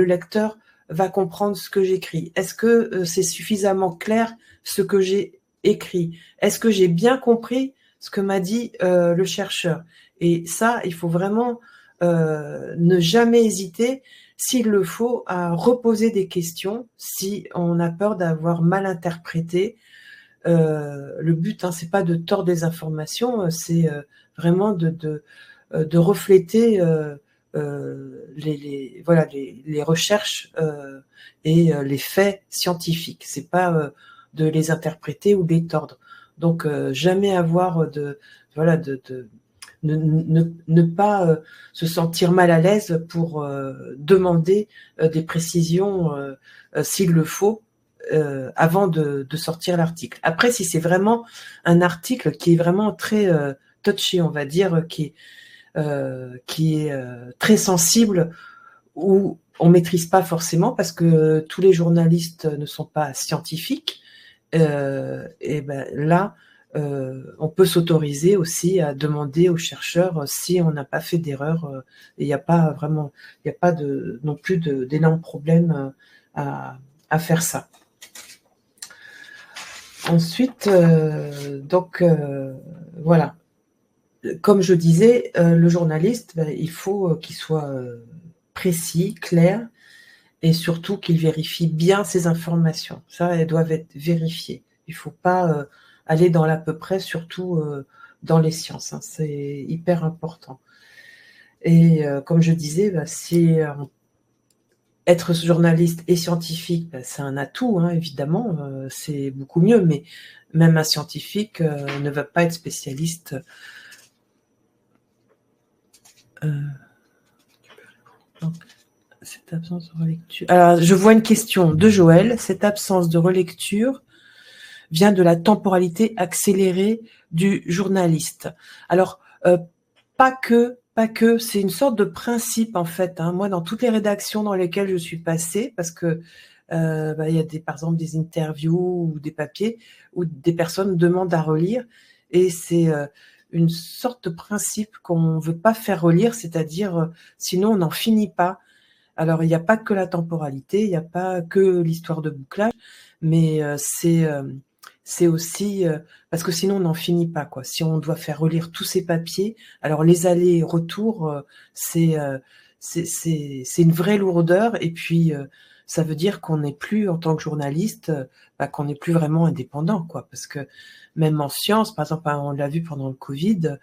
lecteur va comprendre ce que j'écris? Est-ce que c'est suffisamment clair ce que j'ai écrit? Est-ce que j'ai bien compris ce que m'a dit le chercheur? Et ça, il faut vraiment ne jamais hésiter, s'il le faut, à reposer des questions si on a peur d'avoir mal interprété. Le but, c'est pas de tordre des informations, c'est vraiment de refléter les recherches et les faits scientifiques. C'est pas de les interpréter ou de les tordre. Donc jamais avoir ne pas se sentir mal à l'aise pour demander des précisions s'il le faut avant de sortir l'article. Après, si c'est vraiment un article qui est vraiment très touchy, on va dire, qui est très sensible, où on maîtrise pas forcément parce que tous les journalistes ne sont pas scientifiques, et ben là, on peut s'autoriser aussi à demander aux chercheurs si on n'a pas fait d'erreur. Et il n'y a pas non plus d'énormes problèmes à faire ça. Ensuite, voilà. Comme je disais, le journaliste, il faut qu'il soit précis, clair, et surtout qu'il vérifie bien ses informations. Ça, elles doivent être vérifiées. Il ne faut pas aller dans l'à peu près, surtout dans les sciences. C'est hyper important. Et comme je disais, être journaliste et scientifique, c'est un atout, évidemment, c'est beaucoup mieux, mais même un scientifique ne va pas être spécialiste. Donc, cette absence de relecture. Alors, je vois une question de Joël. Cette absence de relecture vient de la temporalité accélérée du journaliste. Alors, pas que, c'est une sorte de principe en fait. Moi, dans toutes les rédactions dans lesquelles je suis passée, parce que il y a par exemple des interviews ou des papiers où des personnes demandent à relire, et c'est une sorte de principe qu'on ne veut pas faire relire, c'est-à-dire sinon on n'en finit pas. Alors il n'y a pas que la temporalité, il n'y a pas que l'histoire de bouclage, mais c'est aussi parce que sinon on n'en finit pas, quoi. Si on doit faire relire tous ces papiers, alors les allers-retours, c'est une vraie lourdeur, et puis ça veut dire qu'on n'est plus, en tant que journaliste, qu'on n'est plus vraiment indépendant, quoi. Parce que même en sciences, par exemple, on l'a vu pendant le Covid,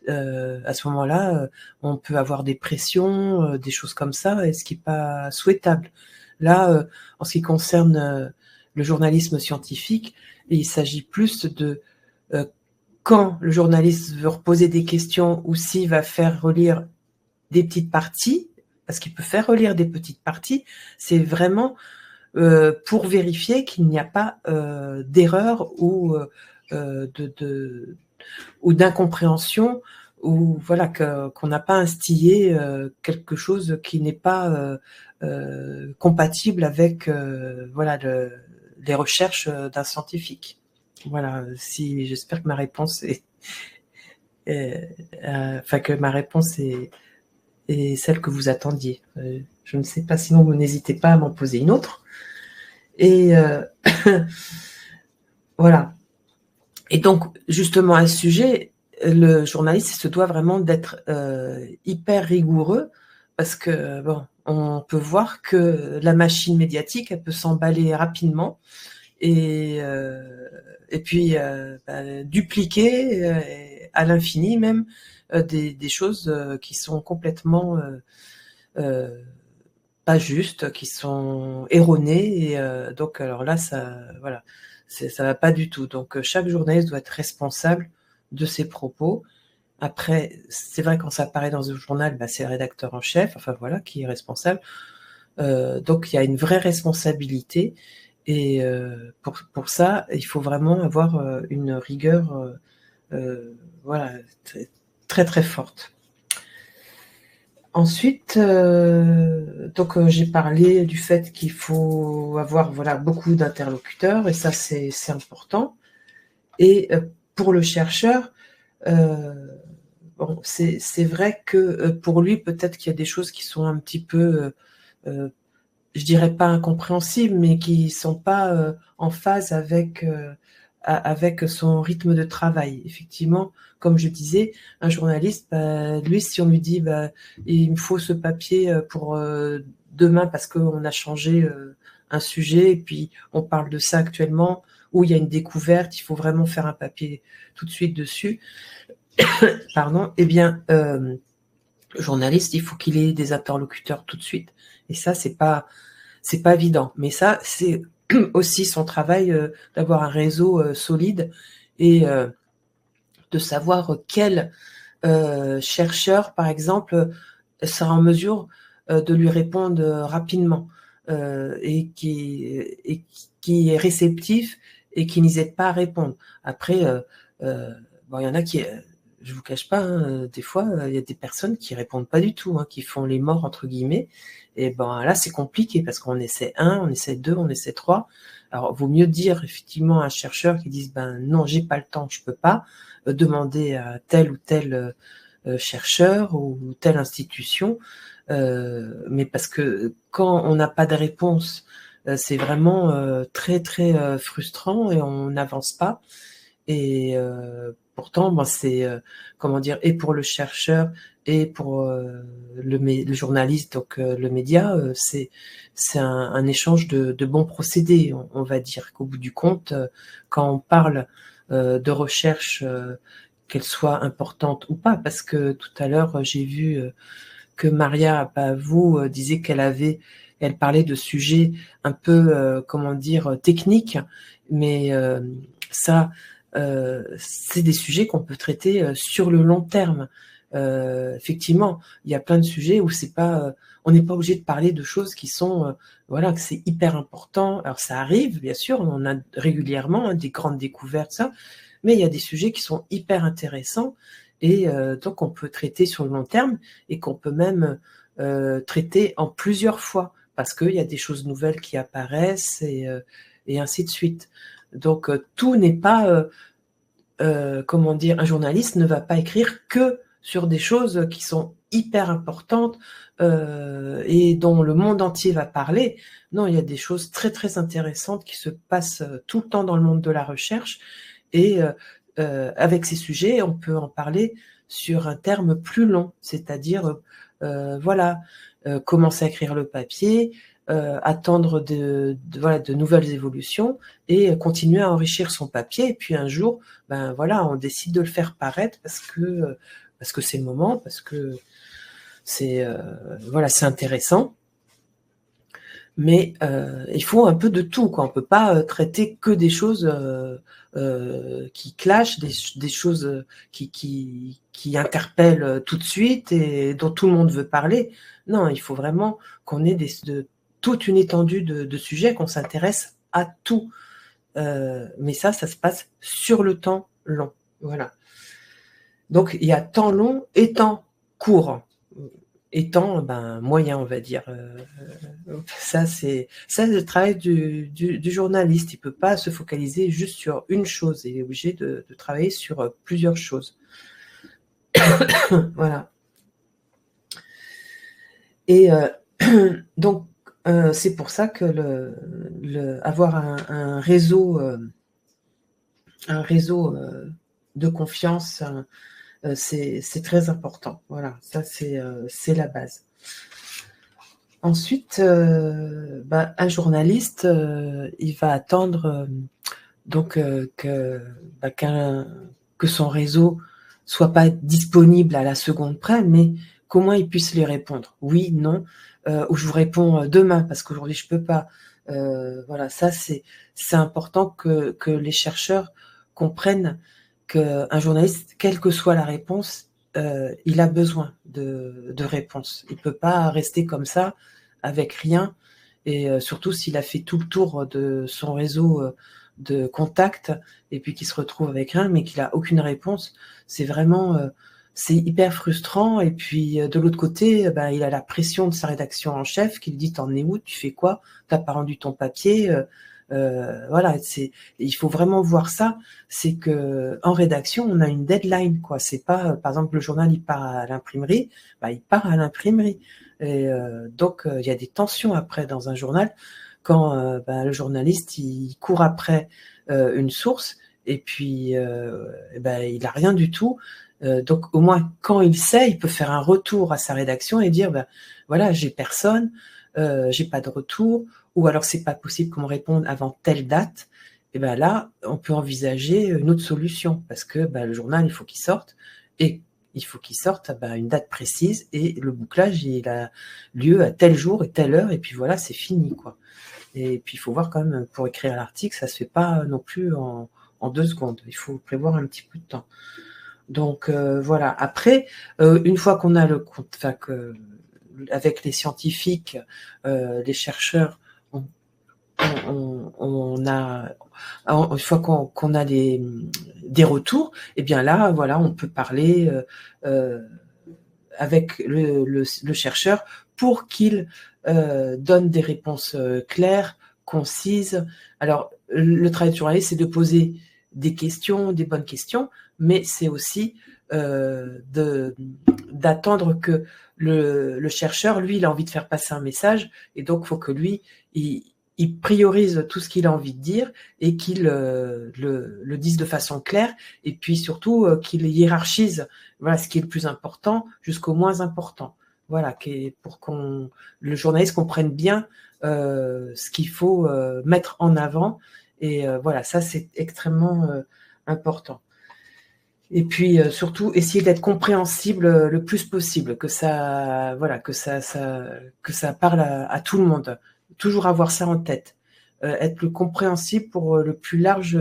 à ce moment-là, on peut avoir des pressions, des choses comme ça, et ce qui n'est pas souhaitable. Là, en ce qui concerne le journalisme scientifique, il s'agit plus de quand le journaliste veut reposer des questions ou s'il va faire relire des petites parties, parce qu'il peut faire relire des petites parties, c'est vraiment pour vérifier qu'il n'y a pas d'erreur ou d'incompréhension, ou voilà, qu'on n'a pas instillé quelque chose qui n'est pas compatible avec les recherches d'un scientifique. Voilà, j'espère que ma réponse que ma réponse est celle que vous attendiez. Je ne sais pas, sinon vous n'hésitez pas à m'en poser une autre. Et voilà. Et donc, justement, à ce sujet, le journaliste se doit vraiment d'être hyper rigoureux, parce que on peut voir que la machine médiatique, elle peut s'emballer rapidement et puis dupliquer à l'infini même des choses qui sont complètement pas justes, qui sont erronées, et donc alors là, ça va pas du tout. Donc chaque journaliste doit être responsable de ses propos. Après, c'est vrai, quand ça apparaît dans un journal, c'est le rédacteur en chef, qui est responsable. Donc il y a une vraie responsabilité, et pour ça, il faut vraiment avoir une rigueur voilà, très très forte. Ensuite, donc j'ai parlé du fait qu'il faut avoir beaucoup d'interlocuteurs, et ça c'est important. Et pour le chercheur, bon, c'est vrai que pour lui, peut-être qu'il y a des choses qui sont un petit peu, je dirais pas incompréhensibles, mais qui sont pas en phase avec son rythme de travail. Effectivement, comme je disais, un journaliste, lui, si on lui dit il me faut ce papier pour demain parce qu'on a changé un sujet et puis on parle de ça actuellement, où il y a une découverte, il faut vraiment faire un papier tout de suite dessus. Pardon. Eh bien, journaliste, il faut qu'il ait des interlocuteurs tout de suite. Et ça, c'est pas évident. Mais ça, c'est aussi son travail d'avoir un réseau solide et de savoir quel chercheur, par exemple, sera en mesure de lui répondre rapidement et qui est réceptif et qui n'hésite pas à répondre. Après, bon, il y en a qui, je vous cache pas, hein, des fois, il y a des personnes qui répondent pas du tout, hein, qui font les morts entre guillemets. Et ben là, c'est compliqué parce qu'on essaie un, on essaie deux, on essaie trois. Alors, vaut mieux dire effectivement à un chercheur qui dise non, j'ai pas le temps, je peux pas demander à tel ou tel chercheur ou telle institution, mais parce que quand on n'a pas de réponse, c'est vraiment très très frustrant et on n'avance pas. Et pourtant, c'est comment dire, et pour le chercheur et pour le journaliste, donc le média, c'est un échange de bons procédés. On va dire qu'au bout du compte, quand on parle de recherche, qu'elle soit importante ou pas, parce que tout à l'heure j'ai vu que Maria Pavou disait elle parlait de sujets un peu comment dire techniques, mais ça c'est des sujets qu'on peut traiter sur le long terme. Effectivement, il y a plein de sujets où c'est pas, on n'est pas obligé de parler de choses qui sont, que c'est hyper important. Alors ça arrive, bien sûr, on en a régulièrement des grandes découvertes, ça, mais il y a des sujets qui sont hyper intéressants et donc on peut traiter sur le long terme et qu'on peut même traiter en plusieurs fois parce qu'il y a des choses nouvelles qui apparaissent et ainsi de suite. Donc tout n'est pas, comment dire, un journaliste ne va pas écrire que sur des choses qui sont hyper importantes et dont le monde entier va parler. Non, il y a des choses très très intéressantes qui se passent tout le temps dans le monde de la recherche et avec ces sujets, on peut en parler sur un terme plus long, c'est-à-dire commencer à écrire le papier, attendre de nouvelles évolutions et continuer à enrichir son papier. Et puis un jour, on décide de le faire paraître parce que c'est le moment, parce que c'est c'est intéressant. Mais il faut un peu de tout, quoi. On peut pas traiter que des choses qui clashent, des choses qui interpellent tout de suite et dont tout le monde veut parler. Non, il faut vraiment qu'on ait toute une étendue de sujets, qu'on s'intéresse à tout. Mais ça se passe sur le temps long. Voilà. Donc il y a temps long et temps court. Étant moyen, on va dire. Ça, c'est le travail du journaliste. Il peut pas se focaliser juste sur une chose. Il est obligé de travailler sur plusieurs choses. Voilà. Et donc, c'est pour ça que avoir un réseau de confiance, c'est très important. Voilà, ça c'est la base. Ensuite, un journaliste, il va attendre que son réseau soit pas disponible à la seconde près, mais comment il puisse lui répondre. Oui, non, ou je vous réponds demain parce qu'aujourd'hui je peux pas. Voilà, ça c'est important que les chercheurs comprennent qu'un journaliste, quelle que soit la réponse, il a besoin de réponses. Il peut pas rester comme ça avec rien, et surtout s'il a fait tout le tour de son réseau de contact et puis qui se retrouve avec rien, mais qu'il n'a aucune réponse. C'est vraiment... c'est hyper frustrant. Et puis, de l'autre côté, il a la pression de sa rédaction en chef qui lui dit « T'en es où? Tu fais quoi? T'as pas rendu ton papier ?» Voilà, il faut vraiment voir ça. C'est que en rédaction, on a une deadline, quoi. C'est pas, par exemple, le journal il part à l'imprimerie, il part à l'imprimerie. Et donc, il y a des tensions après dans un journal quand le journaliste il court après une source et puis il a rien du tout. Donc au moins quand il sait, il peut faire un retour à sa rédaction et dire voilà, j'ai personne, j'ai pas de retour, ou alors c'est pas possible qu'on me réponde avant telle date. Et là, on peut envisager une autre solution parce que le journal il faut qu'il sorte et il faut qu'il sorte à une date précise et le bouclage il a lieu à tel jour et telle heure et puis voilà, c'est fini, quoi. Et puis il faut voir quand même, pour écrire l'article, ça se fait pas non plus en 2 secondes. Il faut prévoir un petit peu de temps. Donc voilà. Après, une fois qu'on a avec les scientifiques, les chercheurs, on a, une fois qu'on a des retours, et bien là, voilà, on peut parler avec le chercheur pour qu'il donne des réponses claires, concises. Alors, le travail du journaliste, c'est de poser des questions, des bonnes questions, mais c'est aussi d'attendre que le chercheur, lui, il a envie de faire passer un message, et donc il faut que lui, il priorise tout ce qu'il a envie de dire et qu'il le dise de façon claire, et puis surtout qu'il hiérarchise, voilà, ce qui est le plus important jusqu'au moins important. Voilà, pour le journaliste comprenne bien ce qu'il faut mettre en avant. Et voilà, ça c'est extrêmement important. Et puis surtout essayer d'être compréhensible le plus possible, que ça parle à tout le monde. Toujours avoir ça en tête. Être le compréhensible pour le plus large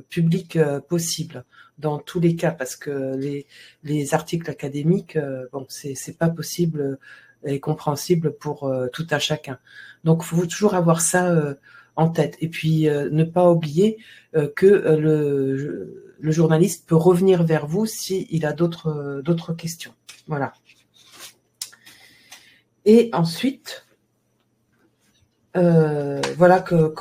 public possible, dans tous les cas, parce que les articles académiques, c'est pas possible et compréhensible pour tout un chacun. Donc, il faut toujours avoir ça en tête. Et puis, ne pas oublier que le journaliste peut revenir vers vous s'il a d'autres questions. Voilà. Et ensuite, voilà que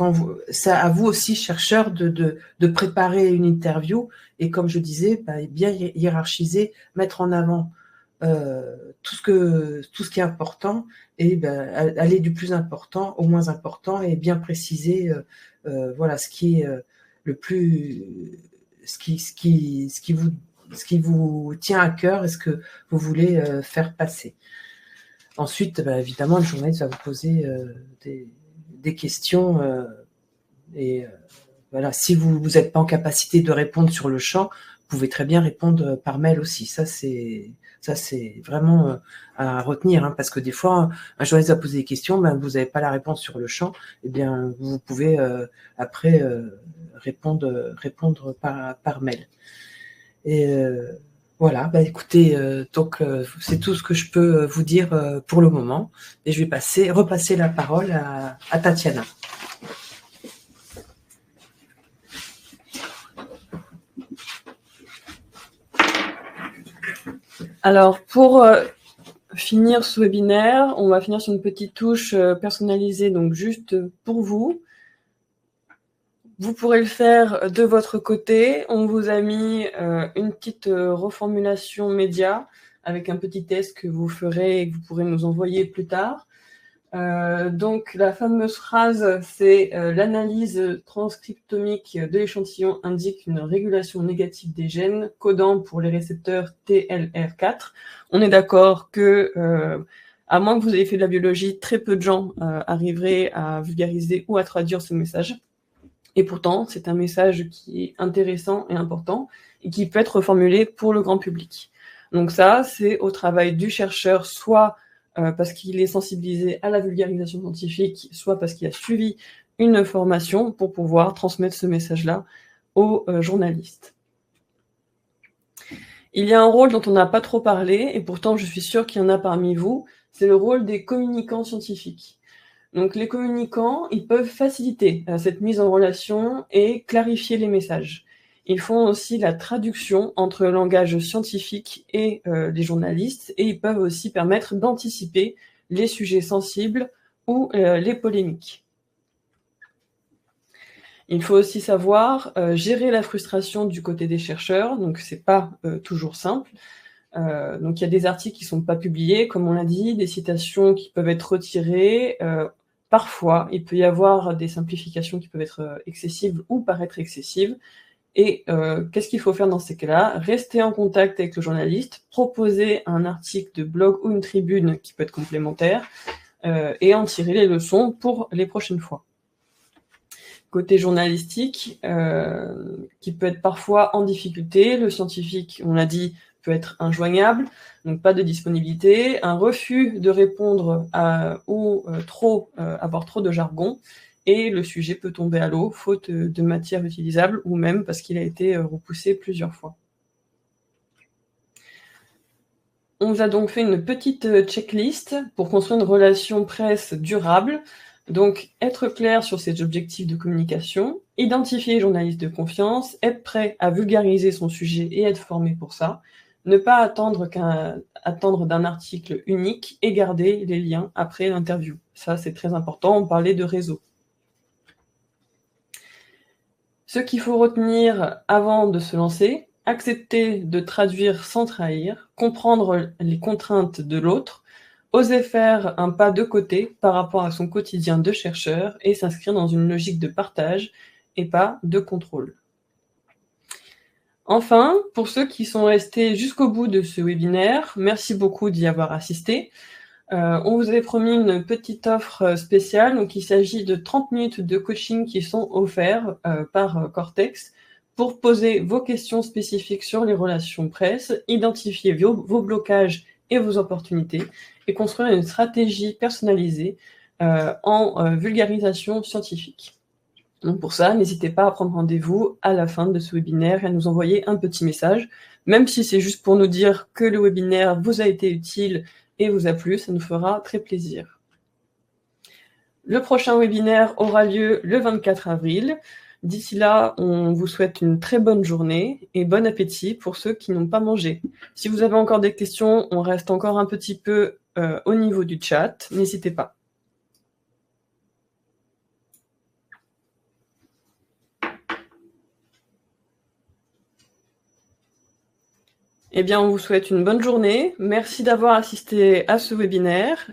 c'est à vous aussi, chercheurs, de préparer une interview et, comme je disais, bien hiérarchiser, mettre en avant tout ce qui est important et aller du plus important au moins important et bien préciser voilà ce qui est le plus ce qui vous tient à cœur et ce que vous voulez faire passer. Ensuite, évidemment, le journaliste va vous poser des questions et voilà, si vous n'êtes pas en capacité de répondre sur le champ, vous pouvez très bien répondre par mail aussi. Ça c'est vraiment à retenir, parce que des fois, un journaliste va poser des questions, vous n'avez pas la réponse sur le champ, et bien vous pouvez après répondre par mail. Et voilà, écoutez, donc c'est tout ce que je peux vous dire pour le moment, et je vais repasser la parole à Tatiana. Alors, pour finir ce webinaire, on va finir sur une petite touche personnalisée, donc juste pour vous. Vous pourrez le faire de votre côté. On vous a mis une petite reformulation média avec un petit test que vous ferez et que vous pourrez nous envoyer plus tard. Donc, la fameuse phrase, c'est l'analyse transcriptomique de l'échantillon indique une régulation négative des gènes codants pour les récepteurs TLR4. On est d'accord que, à moins que vous ayez fait de la biologie, très peu de gens arriveraient à vulgariser ou à traduire ce message. Et pourtant, c'est un message qui est intéressant et important et qui peut être formulé pour le grand public. Donc ça, c'est au travail du chercheur, soit parce qu'il est sensibilisé à la vulgarisation scientifique, soit parce qu'il a suivi une formation pour pouvoir transmettre ce message-là aux journalistes. Il y a un rôle dont on n'a pas trop parlé, et pourtant je suis sûre qu'il y en a parmi vous, c'est le rôle des communicants scientifiques. Donc les communicants, ils peuvent faciliter cette mise en relation et clarifier les messages. Ils font aussi la traduction entre le langage scientifique et les journalistes, et ils peuvent aussi permettre d'anticiper les sujets sensibles ou les polémiques. Il faut aussi savoir gérer la frustration du côté des chercheurs, donc c'est pas toujours simple. Donc il y a des articles qui sont pas publiés, comme on l'a dit, des citations qui peuvent être retirées. Parfois, il peut y avoir des simplifications qui peuvent être excessives ou paraître excessives. Et qu'est-ce qu'il faut faire dans ces cas-là? Rester en contact avec le journaliste, proposer un article de blog ou une tribune qui peut être complémentaire, et en tirer les leçons pour les prochaines fois. Côté journalistique, qui peut être parfois en difficulté, le scientifique, on l'a dit, peut être injoignable, donc pas de disponibilité, un refus de répondre ou avoir trop de jargon, et le sujet peut tomber à l'eau, faute de matière utilisable, ou même parce qu'il a été repoussé plusieurs fois. On vous a donc fait une petite checklist pour construire une relation presse durable. Donc, être clair sur ses objectifs de communication, identifier les journalistes de confiance, être prêt à vulgariser son sujet et être formé pour ça, ne pas attendre d'un article unique et garder les liens après l'interview. Ça, c'est très important, on parlait de réseau. Ce qu'il faut retenir avant de se lancer, accepter de traduire sans trahir, comprendre les contraintes de l'autre, oser faire un pas de côté par rapport à son quotidien de chercheur et s'inscrire dans une logique de partage et pas de contrôle. Enfin, pour ceux qui sont restés jusqu'au bout de ce webinaire, merci beaucoup d'y avoir assisté. On vous avait promis une petite offre spéciale, donc il s'agit de 30 minutes de coaching qui sont offerts par Cortex pour poser vos questions spécifiques sur les relations presse, identifier vos blocages et vos opportunités, et construire une stratégie personnalisée en vulgarisation scientifique. Donc pour ça, n'hésitez pas à prendre rendez-vous à la fin de ce webinaire et à nous envoyer un petit message, même si c'est juste pour nous dire que le webinaire vous a été utile et vous a plu, ça nous fera très plaisir. Le prochain webinaire aura lieu le 24 avril. D'ici là, on vous souhaite une très bonne journée et bon appétit pour ceux qui n'ont pas mangé. Si vous avez encore des questions, on reste encore un petit peu au niveau du chat, n'hésitez pas. Eh bien, on vous souhaite une bonne journée. Merci d'avoir assisté à ce webinaire.